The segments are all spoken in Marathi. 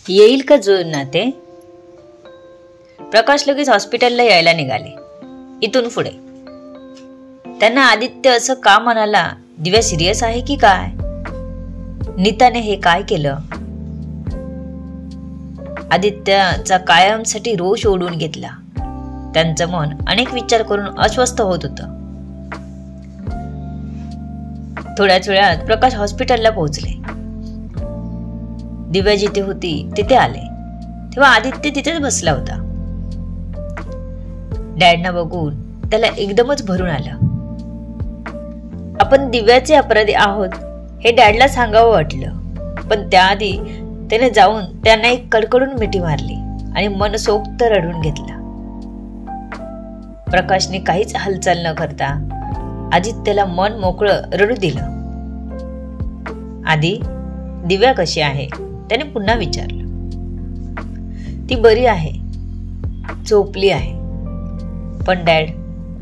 येईल का जुळून ते? प्रकाश लगेच हॉस्पिटलला यायला निघाले. इथून पुढे त्यांना आदित्य असं का म्हणाला? दिव्या सिरियस आहे की काय? नीताने हे काय केलं? आदित्यचा कायमसाठी रोष ओढून घेतला. त्यांचं मन अनेक विचार करून अस्वस्थ होत होतं. थोड्याच वेळात प्रकाश हॉस्पिटलला पोहोचले. दिव्या जिथे होती तिथे आले तेव्हा आदित्य तिथेच बसला होता. डॅडना बघून त्याला एकदमच भरून आलं. आपण दिव्याचे अपराधी आहोत हे डॅडला सांगावं वाटलं, पण त्याआधी त्याने जाऊन त्यांना एक कडकडून मिठी मारली आणि मनसोक्त रडून घेतला. प्रकाशने काहीच हालचाल न करता आदित्यला मन मोकळं रडू दिलं. आधी दिव्या कशी आहे? त्याने पुन्हा विचारलं. ती बरी आहे, झोपली आहे. पण डॅड,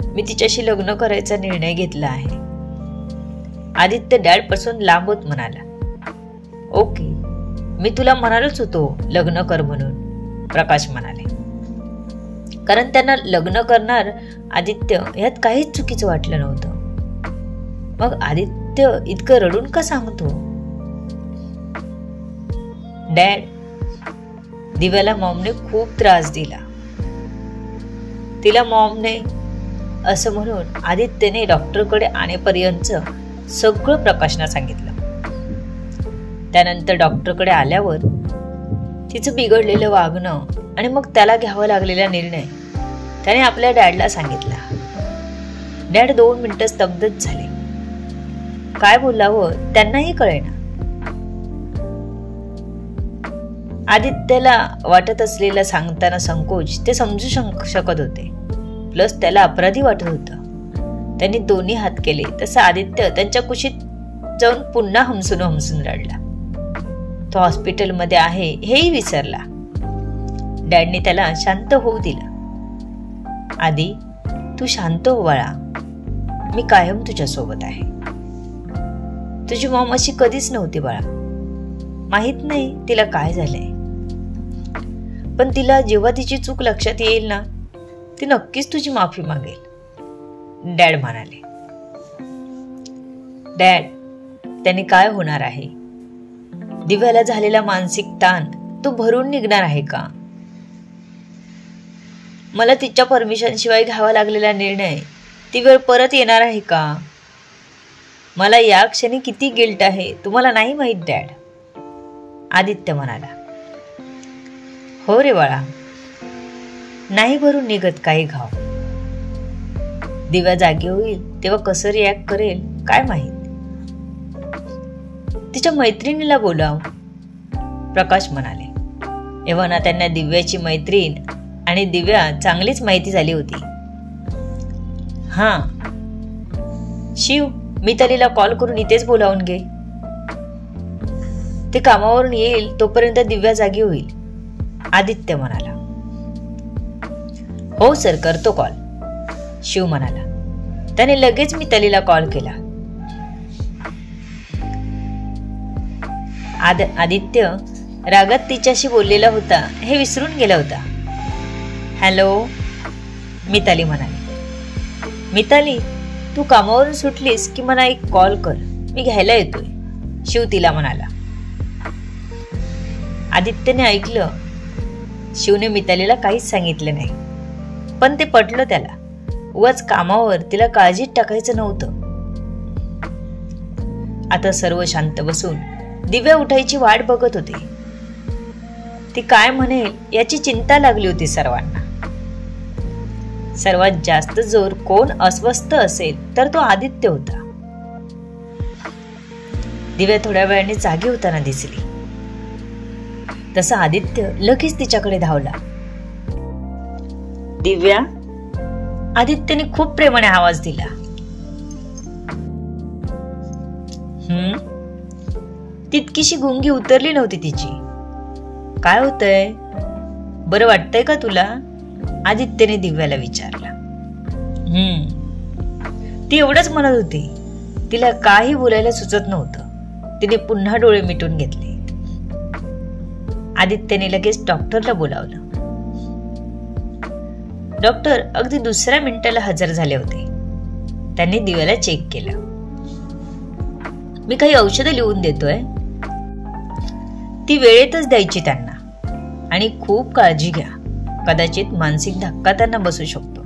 मी तिच्याशी लग्न करायचा निर्णय घेतला आहे. आदित्य डॅड पासून लांब होत म्हणाला. ओके, मी तुला म्हणालच होतो लग्न कर म्हणून, प्रकाश म्हणाले. कारण त्यांना लग्न करणार आदित्य यात काहीच चुकीचं वाटलं नव्हतं. मग आदित्य इतकं रडून का सांगतो? डॅड, दिव्याला मॉमने खूप त्रास दिला. तिला मॉमने असं म्हणून आदित्यने डॉक्टरकडे आणेपर्यंत सगळं प्रकाशना सांगितलं. त्यानंतर डॉक्टरकडे आल्यावर तिचं बिघडलेलं वागणं आणि मग त्याला घ्यावा लागलेला निर्णय त्याने आपल्या डॅडला सांगितला. डॅड 2 मिनिटं स्तब्धच झाले. काय बोलावं त्यांनाही कळेना. आदित्यला वाटत असलेला सांगताना संकोच ते समजू शकत होते. प्लस त्याला अपराधी वाटत होतं. त्यांनी दोन्ही हात केले तसं आदित्य त्यांच्या कुशीत जाऊन पुन्हा हमसून रडला. तो हॉस्पिटलमध्ये आहे हेही विसरला. डॅडने त्याला शांत होऊ दिलं. आधी तू शांत हो बाळा, मी कायम तुझ्या सोबत आहे. तुझी मॉम अशी कधीच नव्हती बाळा. माहित नाही तिला काय झालंय, पण तिला जेव्हा तिची चूक लक्षात येईल ना, ती नक्कीच तुझी माफी मागेल, डॅड म्हणाले. डॅड, त्याने काय होणार आहे? दिव्याला झालेला मानसिक ताण तो भरून निघणार आहे का? मला तिच्या परमिशन शिवाय घ्यावा लागलेला निर्णय, ती वेळ परत येणार आहे का? मला या क्षणी किती गिल्ट आहे तुम्हाला नाही माहित डॅड, आदित्य म्हणाला. हो रे बाळा, नाही भरून निघत काही घाव. दिव्या जागी होईल तेव्हा कसं रिॲक्ट करेल काय माहित. तिच्या मैत्रिणीला बोलाव, प्रकाश म्हणाले. एव्हाना त्यांना दिव्याची मैत्रीण आणि दिव्या चांगलीच माहिती झाली होती. हां शिव, मितालीला कॉल करून इथेच बोलावून घे. ते कामावरून येईल तोपर्यंत दिव्या जागी होईल, आदित्य म्हणाला. हो सर, करतो कॉल, शिव म्हणाला. त्याने लगेच मितालीला कॉल केला. आदित्य रागात तिच्याशी बोललेला होता हे विसरून गेला होता. हॅलो, मिताली म्हणाली. मिताली, तू कामावरून सुटलीस की मला एक कॉल कर, मी घ्यायला येतोय, शिव तिला म्हणाला. आदित्यने ऐकलं. शिवने मितालीला काहीच सांगितलं नाही, पण ते पटलं त्याला. उगाच कामावर तिला काळजीत टाकायचं नव्हतं. आता सर्व शांत बसून दिव्या उठायची वाट बघत होती. ती काय म्हणेल याची चिंता लागली होती सर्वांना. सर्वात जास्त जोर कोण अस्वस्थ असेल तर तो आदित्य होता. दिव्या थोड्या वेळाने जागी होताना दिसली. तसा आदित्य लगेच तिच्याकडे धावला. दिव्या, आदित्यने खूप प्रेमाने आवाज दिला. तितकीशी गुंगी उतरली नव्हती तिची. काय होतंय, बरं वाटतंय का तुला? आदित्यने दिव्याला विचारलं. ती एवढंच म्हणत होती. तिला काही बोलायला सुचत नव्हतं. तिने पुन्हा डोळे मिटून घेतले. आदित्यने लगेच डॉक्टरला बोलावलं. डॉक्टर अगदी दुसऱ्या मिनिटाला हजर झाले होते. त्यांनी दिव्याला चेक केलं. मी काही औषधं लिहून देतोय, ती वेळेतच द्यायची त्यांना, आणि खूप काळजी घ्या. कदाचित मानसिक धक्का त्यांना बसू शकतो.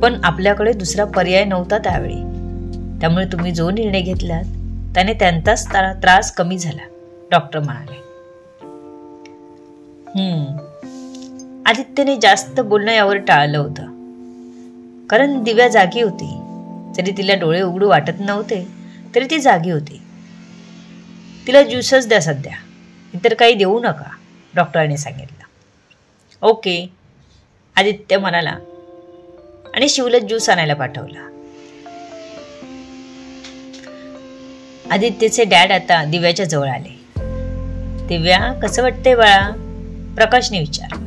पण आपल्याकडे दुसरा पर्याय नव्हता त्यावेळी, त्यामुळे तुम्ही जो निर्णय घेतलात त्याने त्यांचाच त्रास कमी झाला, डॉक्टर म्हणाले. आदित्यने जास्त बोलणं यावर टाळलं होतं, कारण दिव्या जागी होती. जरी तिला डोळे उघडू वाटत नव्हते तरी ती जागी होती. तिला ज्यूसच द्या सध्या, इतर काही देऊ नका, डॉक्टरांनी सांगितलं. ओके, आदित्य म्हणाला आणि शिवला ज्यूस आणायला पाठवला. आदित्यचे डॅड आता दिव्याच्या जवळ आले. दिव्या, कसं वाटतंय बाळा? प्रकाशने विचारलं.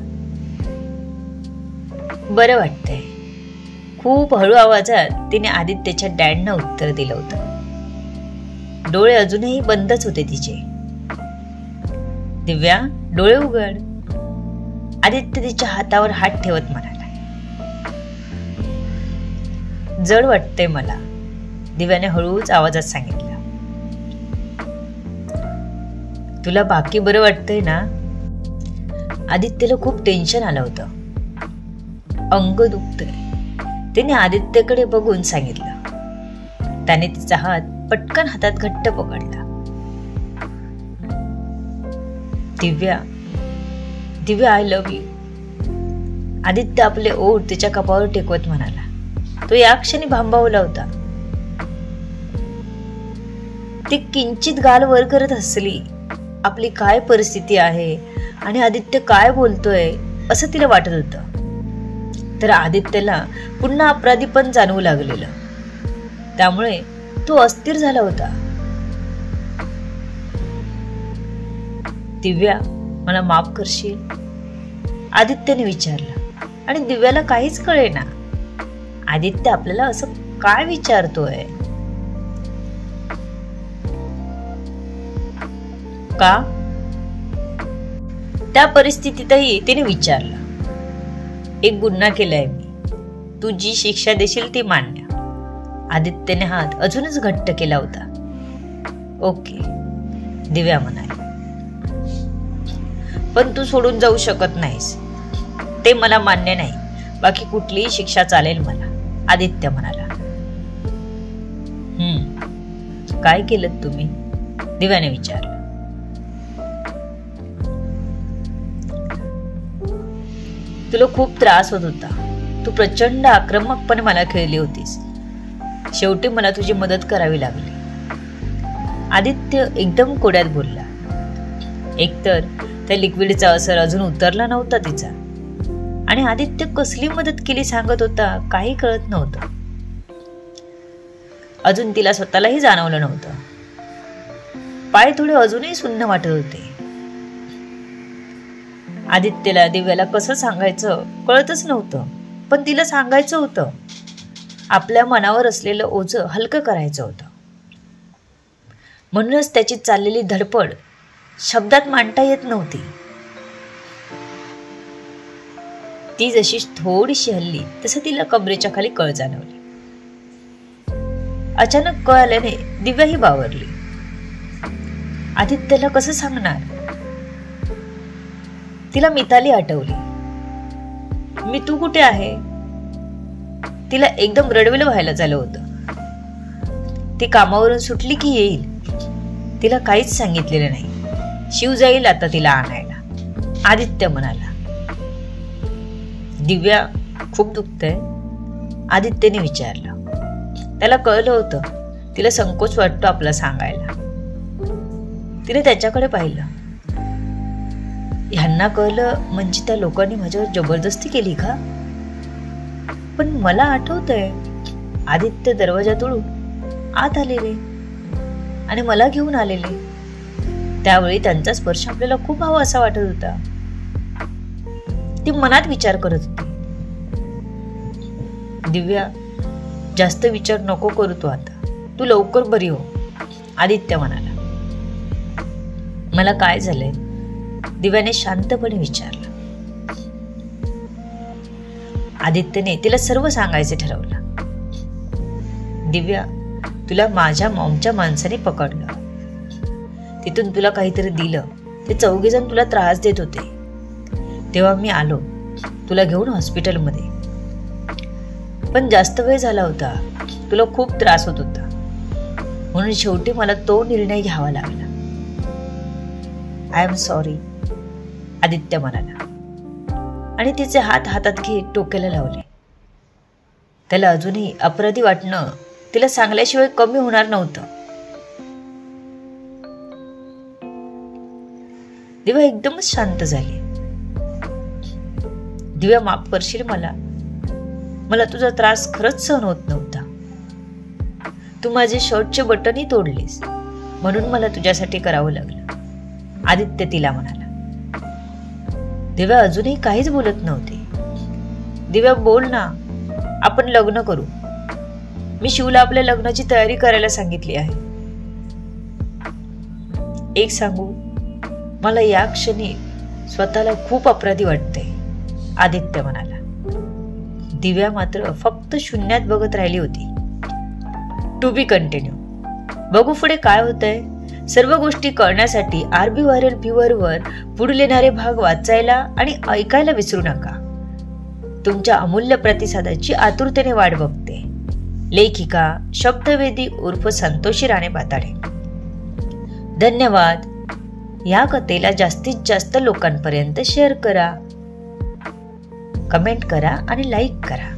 बरं वाटतंय, खूप हळू आवाजात तिने आदित्यच्या डॅडनं उत्तर दिलं होतं. डोळे अजूनही बंदच होते तिचे. दिव्या, डोळे उघड, आदित्य तिच्या हातावर हात ठेवत म्हणाला. जड वाटतंय मला, दिव्याने हळूच आवाजात सांगितलं. तुला बाकी बरं वाटतंय ना? आदित्यला खूप टेन्शन आलं होतं. अंग दुखतंय, तिने आदित्यकडे बघून सांगितलं. त्याने तिचा हात पटकन हातात घट्ट पकडला. दिव्या, दिव्या, आय लव्ह यू, आदित्य आपले ओठ तिच्या कपाळावर टेकवत म्हणाला. तो या क्षणी भांबावला होता. ती किंचित गाल वर करत हसली. आपली काय परिस्थिती आहे आणि आदित्य काय बोलतोय असं तिला वाटत होतं. तर आदित्यला पुन्हा अपराधीपण जाणवू लागलेलं, त्यामुळे तो अस्थिर झाला होता. दिव्या, मला माफ करशील? आदित्यने विचारलं. आणि दिव्याला काहीच कळेना. आदित्य आपल्याला असं काय विचारतोय? का? त्या परिस्थितीतही तिने विचारलं. एक गुन्हा केलाय मी, तू जी शिक्षा देशील ती मान्य. आदित्यने हात अजूनच घट्ट केला होता. ओके, दिव्या म्हणाली. पण तू सोडून जाऊ शकत नाहीस, ते मला मान्य नाही. बाकी कुठलीही शिक्षा चालेल मला, आदित्य म्हणाला. काय केलं तुम्ही? दिव्याने विचारलं. तुला खूप त्रास होत होता. तू प्रचंड आक्रमकपणे मला खेळली होतीस. शेवटी मला तुझी मदत करावी लागली. आदित्य एकदम कोड्यात बोलला. एकतर त्या लिक्विडचा असर अजून उतरला नव्हता तिचा, आणि आदित्य कसली मदत केली सांगत होता काही कळत नव्हतं. अजून तिला स्वतःलाही जाणवलं नव्हतं. पाय थोडे अजूनही सुन्न वाटत होते. आदित्यला दिव्याला कसं सांगायचं कळतच नव्हतं, पण तिला सांगायचं होतं. आपल्या मनावर असलेलं ओझं हलकं करायचं होतं. म्हणूनच त्याची चाललेली धडपड शब्दात मांडता येत नव्हती. ती जशी थोडीशी हल्ली तसं तिला कमरेच्या खाली कळ जाणवली. अचानक कळ आल्याने दिव्या ही बावरली. आदित्यला कसं सांगणार? तिला मिताली आठवली. मी तू कुठे आहे? तिला एकदम रडवेलं व्हायला झालं होतं. ती कामावरून सुटली की येईल. तिला काहीच सांगितलेलं नाही. शिव जाईल आता तिला आणायला, आदित्य म्हणाला. दिव्या, खूप दुखतंय? आदित्यने विचारलं. त्याला कळलं होतं तिला संकोच वाटतो आपला सांगायला. तिने त्याच्याकडे पाहिलं. ह्यांना कळलं म्हणजे त्या लोकांनी माझ्यावर जबरदस्ती केली का? पण मला आठवतंय आदित्य दरवाजा तोडून आत आलेले आणि मला घेऊन आलेले. त्यावेळी त्यांचा स्पर्श आपल्याला खूप हवा असा वाटत होता. ती मनात विचार करत होती. दिव्या, जास्त विचार नको करू तू आता. तू लवकर बरी हो, आदित्य म्हणाला. मला काय झालंय? दिव्याने शांतपणे विचारलं. आदित्यने तिला सर्व सांगायचे ठरवलं. दिव्या, तुला माझ्या मॉमच्या माणसाने पकडलं. तिथून तुला काहीतरी दिलं. ते चौघेजण तुला त्रास देत होते. तेव्हा मी आलो तुला घेऊन हॉस्पिटलमध्ये. पण जास्त वेळ झाला होता. तुला खूप त्रास होत होता. म्हणून शेवटी मला तो निर्णय घ्यावा लागला. आय एम सॉरी, आदित्य म्हणाला आणि तिचे हात हातात घेत डोक्याला लावले. त्याला अजूनही अपराधी वाटणं तिला सांगल्याशिवाय कमी होणार नव्हतं. दिव्या एकदमच शांत झाली. दिव्या, माफ करशील मला? मला तुझा त्रास खरंच सहन होत नव्हता. तू माझे शर्टचे बटनही तोडलेस, म्हणून मला तुझ्यासाठी करावं लागलं, आदित्य तिला म्हणाला. दिव्या अजूनही काहीच बोलत नव्हती. दिव्या, बोल ना, आपण लग्न करू. मी शिवला आपल्या लग्नाची तयारी करायला सांगितली आहे. एक सांगू, मला या क्षणी स्वतःला खूप अपराधी वाटते, आदित्य म्हणाला. दिव्या मात्र फक्त शून्यात बघत राहिली होती. To be continued. बघू पुढे काय होतंय. सर्व गोष्टी कळण्यासाठी आरबी व्हायरल व्ह्यूअरवर पुढील येणारे भाग वाचायला आणि ऐकायला विसरू नका. तुमच्या अमूल्य प्रतिसादाची आतुरतेने वाट बघते. लेखिका शब्दवेदी उर्फ संतोषी राणे पाताडे. धन्यवाद. या कथेला जास्तीत जास्त लोकांपर्यंत शेअर करा, कमेंट करा आणि लाईक करा.